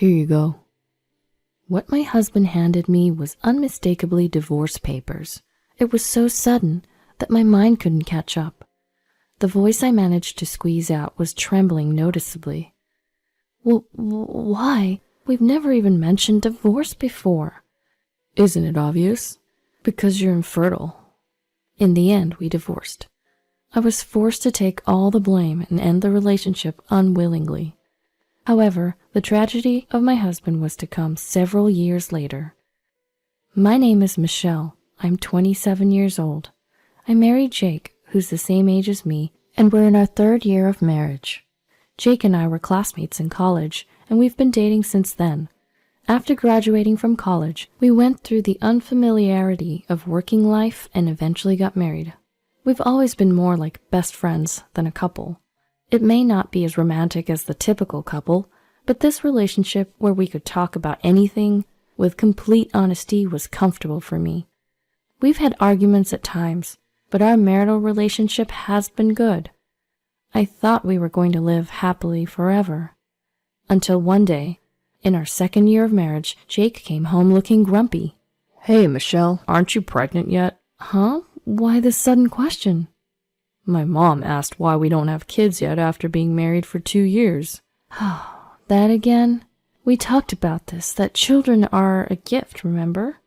Here you go. What my husband handed me was unmistakably divorce papers. It was so sudden that my mind couldn't catch up. The voice I managed to squeeze out was trembling noticeably. Well, why? We've never even mentioned divorce before. Isn't it obvious? Because you're infertile. In the end, we divorced. I was forced to take all the blame and end the relationship unwillingly. However, the tragedy of my husband was to come several years later. My name is Michelle. I'm 27 years old. I married Jake, who's the same age as me, and we're in our 3rd year of marriage. Jake and I were classmates in college, and we've been dating since then. After graduating from college, we went through the unfamiliarity of working life and eventually got married. We've always been more like best friends than a couple. It may not be as romantic as the typical couple, but this relationship where we could talk about anything with complete honesty was comfortable for me. We've had arguments at times, but our marital relationship has been good. I thought we were going to live happily forever. Until one day, in our 2nd year of marriage, Jake came home looking grumpy. Hey, Michelle, aren't you pregnant yet? Huh? Why this sudden question? My mom asked why we don't have kids yet after being married for 2 years. That again? We talked about this, that children are a gift, remember?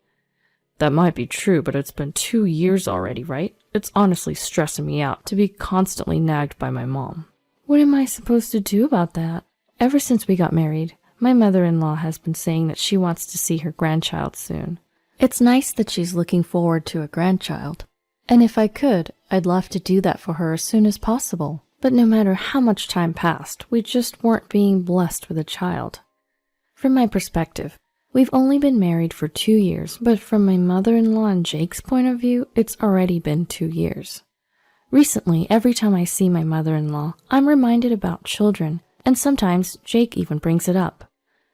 That might be true, but it's been 2 years already, right? It's honestly stressing me out to be constantly nagged by my mom. What am I supposed to do about that? Ever since we got married, my mother-in-law has been saying that she wants to see her grandchild soon. It's nice that she's looking forward to a grandchild. And if I could, I'd love to do that for her as soon as possible. But no matter how much time passed, we just weren't being blessed with a child. From my perspective, we've only been married for 2 years, but from my mother-in-law and Jake's point of view, it's already been 2 years. Recently, every time I see my mother-in-law, I'm reminded about children, and sometimes Jake even brings it up.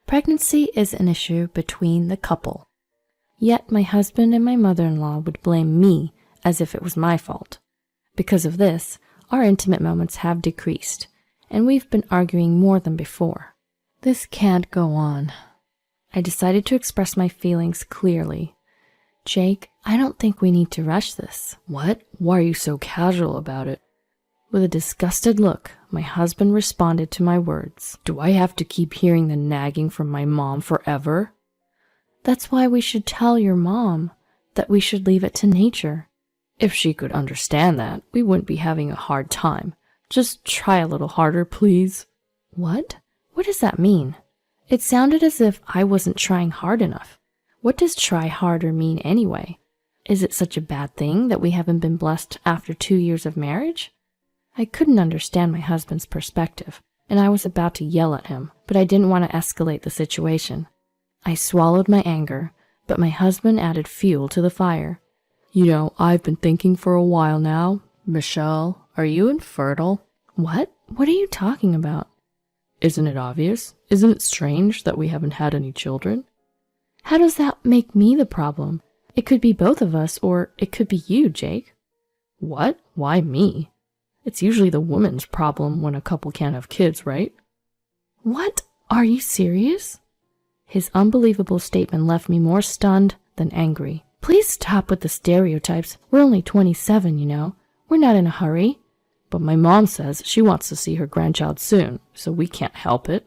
Pregnancy is an issue between the couple. Yet my husband and my mother-in-law would blame me as if it was my fault. Because of this, our intimate moments have decreased, and we've been arguing more than before. This can't go on. I decided to express my feelings clearly. Jake, I don't think we need to rush this. What? Why are you so casual about it? With a disgusted look, my husband responded to my words. Do I have to keep hearing the nagging from my mom forever? That's why we should tell your mom that we should leave it to nature. If she could understand that, we wouldn't be having a hard time. Just try a little harder, please. What? What does that mean? It sounded as if I wasn't trying hard enough. What does try harder mean anyway? Is it such a bad thing that we haven't been blessed after 2 years of marriage? I couldn't understand my husband's perspective, and I was about to yell at him, but I didn't want to escalate the situation. I swallowed my anger, but my husband added fuel to the fire. You know, I've been thinking for a while now. Michelle, are you infertile? What? What are you talking about? Isn't it obvious? Isn't it strange that we haven't had any children? How does that make me the problem? It could be both of us, or it could be you, Jake. What? Why me? It's usually the woman's problem when a couple can't have kids, right? What? Are you serious? His unbelievable statement left me more stunned than angry. Please stop with the stereotypes. We're only 27, you know. We're not in a hurry. But my mom says she wants to see her grandchild soon, so we can't help it.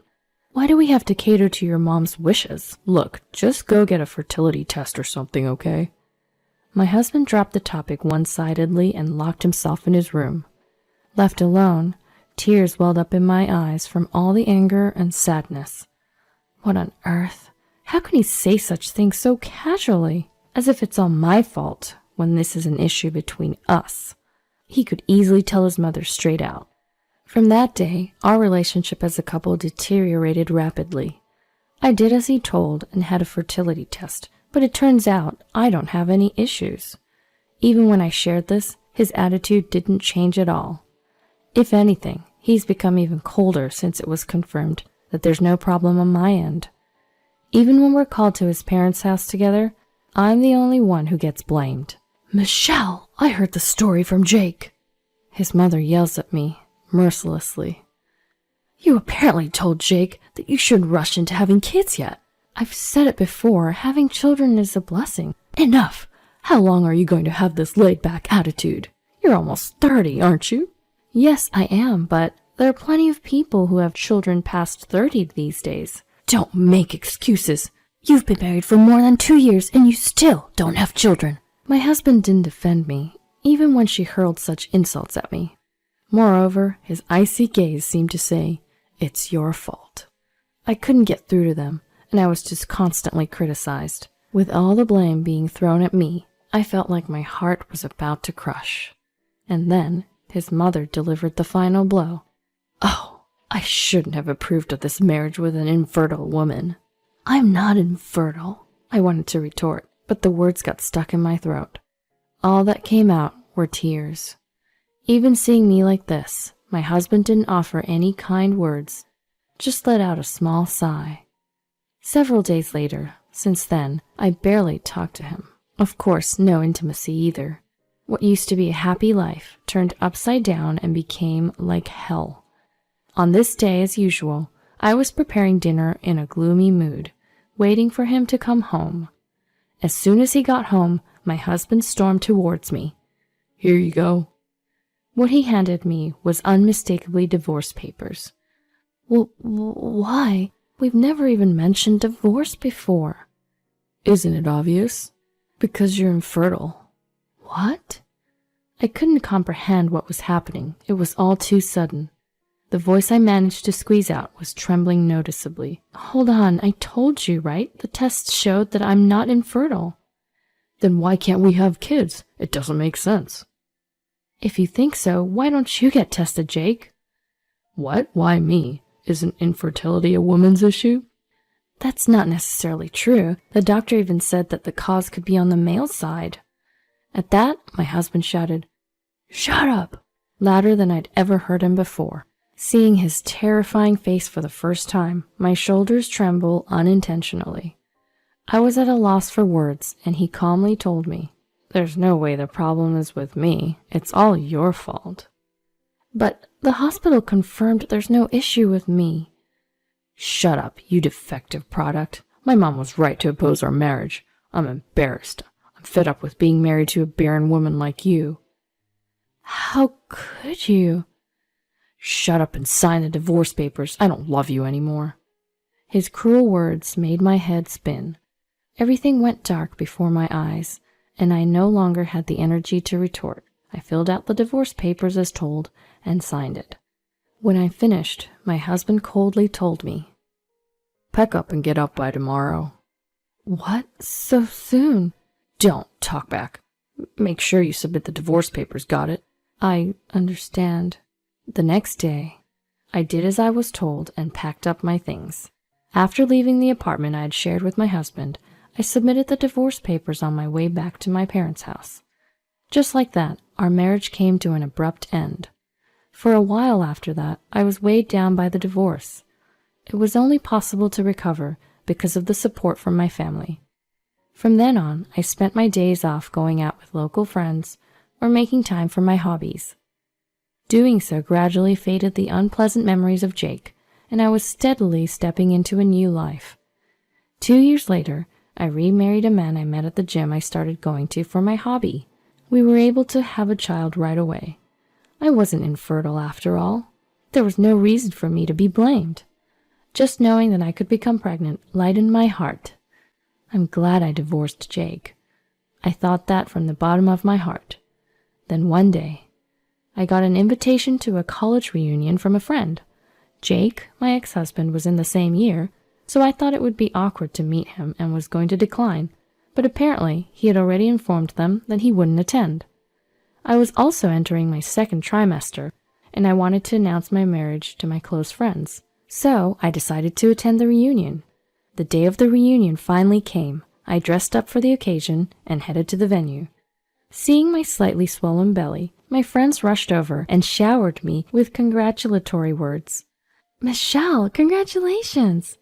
Why do we have to cater to your mom's wishes? Look, just go get a fertility test or something, okay? My husband dropped the topic one-sidedly and locked himself in his room. Left alone, tears welled up in my eyes from all the anger and sadness. What on earth? How can he say such things so casually? As if it's all my fault when this is an issue between us. He could easily tell his mother straight out. From that day, our relationship as a couple deteriorated rapidly. I did as he told and had a fertility test, but it turns out I don't have any issues. Even when I shared this, his attitude didn't change at all. If anything, he's become even colder since it was confirmed that there's no problem on my end. Even when we're called to his parents' house together, I'm the only one who gets blamed. Michelle, I heard the story from Jake. His mother yells at me, mercilessly. You apparently told Jake that you shouldn't rush into having kids yet. I've said it before, having children is a blessing. Enough! How long are you going to have this laid-back attitude? You're almost 30, aren't you? Yes, I am, but there are plenty of people who have children past 30 these days. Don't make excuses. You've been married for more than 2 years and you still don't have children. My husband didn't defend me, even when she hurled such insults at me. Moreover, his icy gaze seemed to say, "It's your fault." I couldn't get through to them, and I was just constantly criticized. With all the blame being thrown at me, I felt like my heart was about to crush. And then his mother delivered the final blow. Oh, I shouldn't have approved of this marriage with an infertile woman. I'm not infertile, I wanted to retort, but the words got stuck in my throat. All that came out were tears. Even seeing me like this, my husband didn't offer any kind words, just let out a small sigh. Several days later, since then, I barely talked to him. Of course, no intimacy either. What used to be a happy life turned upside down and became like hell. On this day, as usual, I was preparing dinner in a gloomy mood, waiting for him to come home. As soon as he got home, my husband stormed towards me. "Here you go." What he handed me was unmistakably divorce papers. Well, why? We've never even mentioned divorce before. Isn't it obvious? Because you're infertile. What? I couldn't comprehend what was happening. It was all too sudden. The voice I managed to squeeze out was trembling noticeably. Hold on, I told you, right? The tests showed that I'm not infertile. Then why can't we have kids? It doesn't make sense. If you think so, why don't you get tested, Jake? What? Why me? Isn't infertility a woman's issue? That's not necessarily true. The doctor even said that the cause could be on the male side. At that, my husband shouted, "Shut up!" louder than I'd ever heard him before. Seeing his terrifying face for the first time, my shoulders trembled unintentionally. I was at a loss for words, and he calmly told me, "There's no way the problem is with me. It's all your fault." But the hospital confirmed there's no issue with me. Shut up, you defective product. My mom was right to oppose our marriage. I'm embarrassed. I'm fed up with being married to a barren woman like you. How could you? Shut up and sign the divorce papers. I don't love you anymore. His cruel words made my head spin. Everything went dark before my eyes, and I no longer had the energy to retort. I filled out the divorce papers as told and signed it. When I finished, my husband coldly told me, "Pack up and get up by tomorrow." What? So soon? Don't talk back. Make sure you submit the divorce papers, got it? I understand. The next day, I did as I was told and packed up my things. After leaving the apartment I had shared with my husband, I submitted the divorce papers on my way back to my parents' house. Just like that, our marriage came to an abrupt end. For a while after that, I was weighed down by the divorce. It was only possible to recover because of the support from my family. From then on, I spent my days off going out with local friends or making time for my hobbies. Doing so gradually faded the unpleasant memories of Jake, and I was steadily stepping into a new life. 2 years later, I remarried a man I met at the gym I started going to for my hobby. We were able to have a child right away. I wasn't infertile after all. There was no reason for me to be blamed. Just knowing that I could become pregnant lightened my heart. I'm glad I divorced Jake. I thought that from the bottom of my heart. Then one day, I got an invitation to a college reunion from a friend. Jake, my ex-husband, was in the same year, so I thought it would be awkward to meet him and was going to decline, but apparently he had already informed them that he wouldn't attend. I was also entering my second trimester, and I wanted to announce my marriage to my close friends. So I decided to attend the reunion. The day of the reunion finally came. I dressed up for the occasion and headed to the venue. Seeing my slightly swollen belly, my friends rushed over and showered me with congratulatory words. "Michelle, congratulations!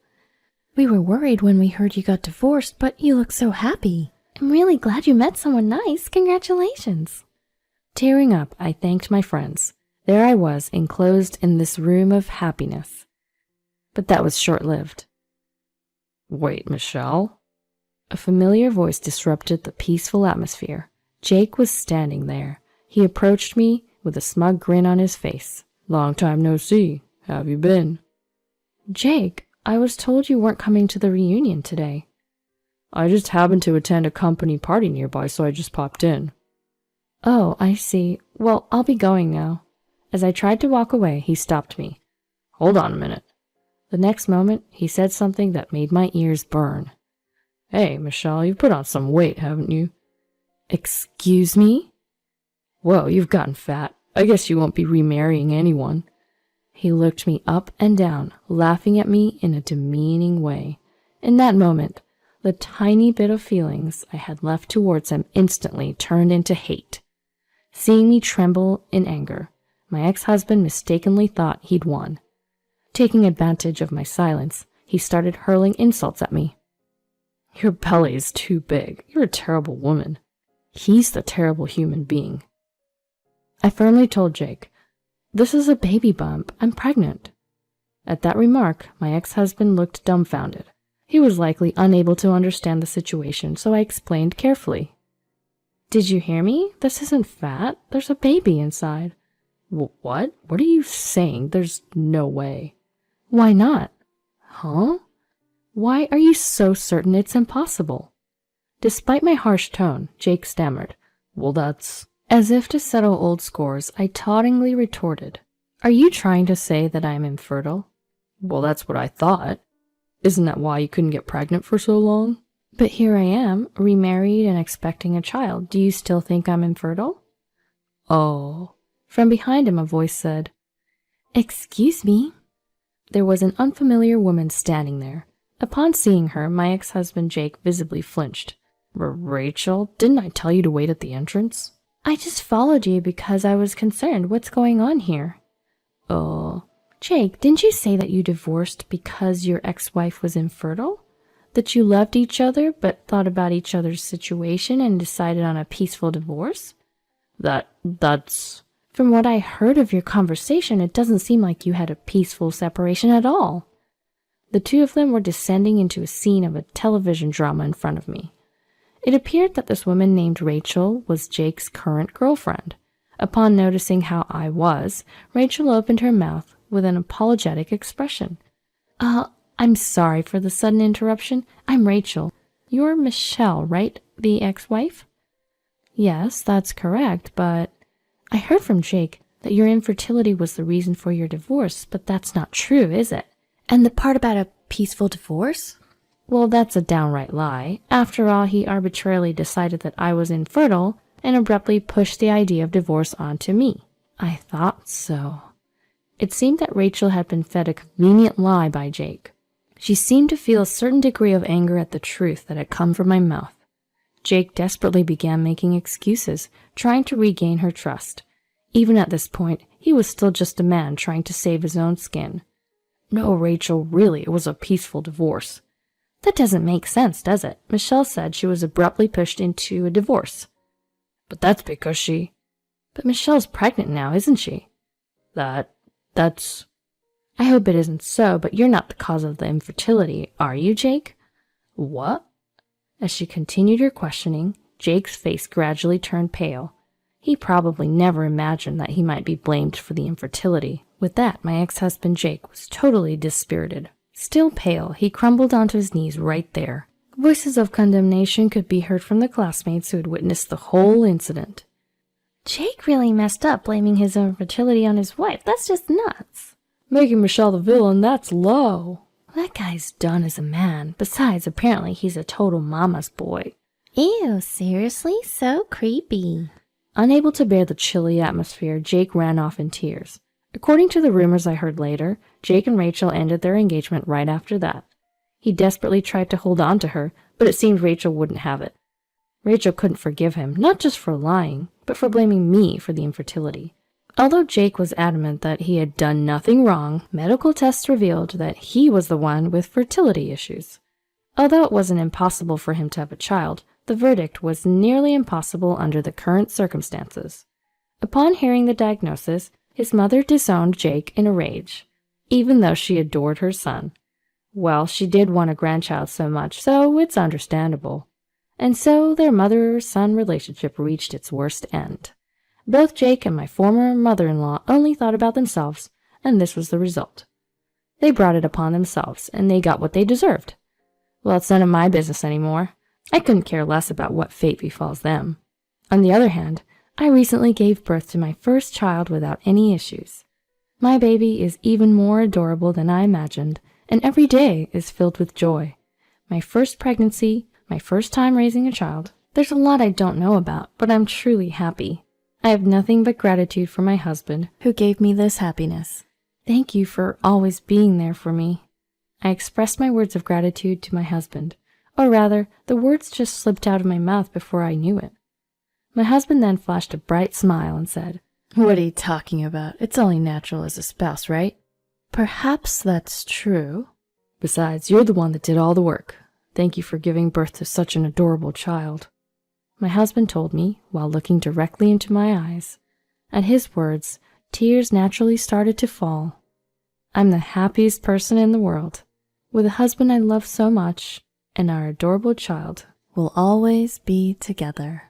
We were worried when we heard you got divorced, but you look so happy. I'm really glad you met someone nice. Congratulations!" Tearing up, I thanked my friends. There I was, enclosed in this room of happiness. But that was short-lived. Wait, Michelle? A familiar voice disrupted the peaceful atmosphere. Jake was standing there. He approached me with a smug grin on his face. Long time no see. How have you been? Jake, I was told you weren't coming to the reunion today. I just happened to attend a company party nearby, so I just popped in. Oh, I see. Well, I'll be going now. As I tried to walk away, he stopped me. Hold on a minute. The next moment, he said something that made my ears burn. Hey, Michelle, you've put on some weight, haven't you? Excuse me? Whoa, you've gotten fat. I guess you won't be remarrying anyone. He looked me up and down, laughing at me in a demeaning way. In that moment, the tiny bit of feelings I had left towards him instantly turned into hate. Seeing me tremble in anger, my ex-husband mistakenly thought he'd won. Taking advantage of my silence, he started hurling insults at me. Your belly is too big. You're a terrible woman. He's the terrible human being. I firmly told Jake, "This is a baby bump. I'm pregnant." At that remark, my ex-husband looked dumbfounded. He was likely unable to understand the situation, so I explained carefully. "Did you hear me? This isn't fat. There's a baby inside." What? What are you saying? There's no way. Why not? Huh? Why are you so certain it's impossible? Despite my harsh tone, Jake stammered. Well, that's... As if to settle old scores, I tauntingly retorted, "Are you trying to say that I'm infertile?" Well, that's what I thought. Isn't that why you couldn't get pregnant for so long? But here I am, remarried and expecting a child. Do you still think I'm infertile? Oh. From behind him, a voice said, "Excuse me." There was an unfamiliar woman standing there. Upon seeing her, my ex-husband Jake visibly flinched. Rachel, didn't I tell you to wait at the entrance? I just followed you because I was concerned. What's going on here? Oh. Jake, didn't you say that you divorced because your ex-wife was infertile? That you loved each other but thought about each other's situation and decided on a peaceful divorce? That's... From what I heard of your conversation, it doesn't seem like you had a peaceful separation at all. The two of them were descending into a scene of a television drama in front of me. It appeared that this woman named Rachel was Jake's current girlfriend. Upon noticing how I was, Rachel opened her mouth with an apologetic expression. I'm sorry for the sudden interruption. I'm Rachel. You're Michelle, right? The ex-wife? Yes, that's correct, but I heard from Jake that your infertility was the reason for your divorce, but that's not true, is it? And the part about a peaceful divorce? Well, that's a downright lie. After all, he arbitrarily decided that I was infertile and abruptly pushed the idea of divorce onto me. I thought so. It seemed that Rachel had been fed a convenient lie by Jake. She seemed to feel a certain degree of anger at the truth that had come from my mouth. Jake desperately began making excuses, trying to regain her trust. Even at this point, he was still just a man trying to save his own skin. No, Rachel, really, it was a peaceful divorce. That doesn't make sense, does it? Michelle said she was abruptly pushed into a divorce. But that's because she... But Michelle's pregnant now, isn't she? That's... I hope it isn't so, but you're not the cause of the infertility, are you, Jake? What? As she continued her questioning, Jake's face gradually turned pale. He probably never imagined that he might be blamed for the infertility. With that, my ex-husband Jake was totally dispirited. Still pale, he crumbled onto his knees right there. Voices of condemnation could be heard from the classmates who had witnessed the whole incident. Jake really messed up blaming his infertility on his wife. That's just nuts. Making Michelle the villain, that's low. That guy's done as a man. Besides, apparently he's a total mama's boy. Ew, seriously? So creepy. Unable to bear the chilly atmosphere, Jake ran off in tears. According to the rumors I heard later, Jake and Rachel ended their engagement right after that. He desperately tried to hold on to her, but it seemed Rachel wouldn't have it. Rachel couldn't forgive him, not just for lying, but for blaming me for the infertility. Although Jake was adamant that he had done nothing wrong, medical tests revealed that he was the one with fertility issues. Although it wasn't impossible for him to have a child, the verdict was nearly impossible under the current circumstances. Upon hearing the diagnosis, his mother disowned Jake in a rage. even though she adored her son. Well, she did want a grandchild so much, so it's understandable. And so their mother-son relationship reached its worst end. Both Jake and my former mother-in-law only thought about themselves, and this was the result. They brought it upon themselves, and they got what they deserved. Well, it's none of my business anymore. I couldn't care less about what fate befalls them. On the other hand, I recently gave birth to my first child without any issues. My baby is even more adorable than I imagined, and every day is filled with joy. My first pregnancy, my first time raising a child. There's a lot I don't know about, but I'm truly happy. I have nothing but gratitude for my husband, who gave me this happiness. Thank you for always being there for me. I expressed my words of gratitude to my husband, or rather, the words just slipped out of my mouth before I knew it. My husband then flashed a bright smile and said, "What are you talking about? It's only natural as a spouse, right?" "Perhaps that's true. Besides, you're the one that did all the work. Thank you for giving birth to such an adorable child," my husband told me while looking directly into my eyes. At his words, tears naturally started to fall. I'm the happiest person in the world, with a husband I love so much, and our adorable child We'll always be together.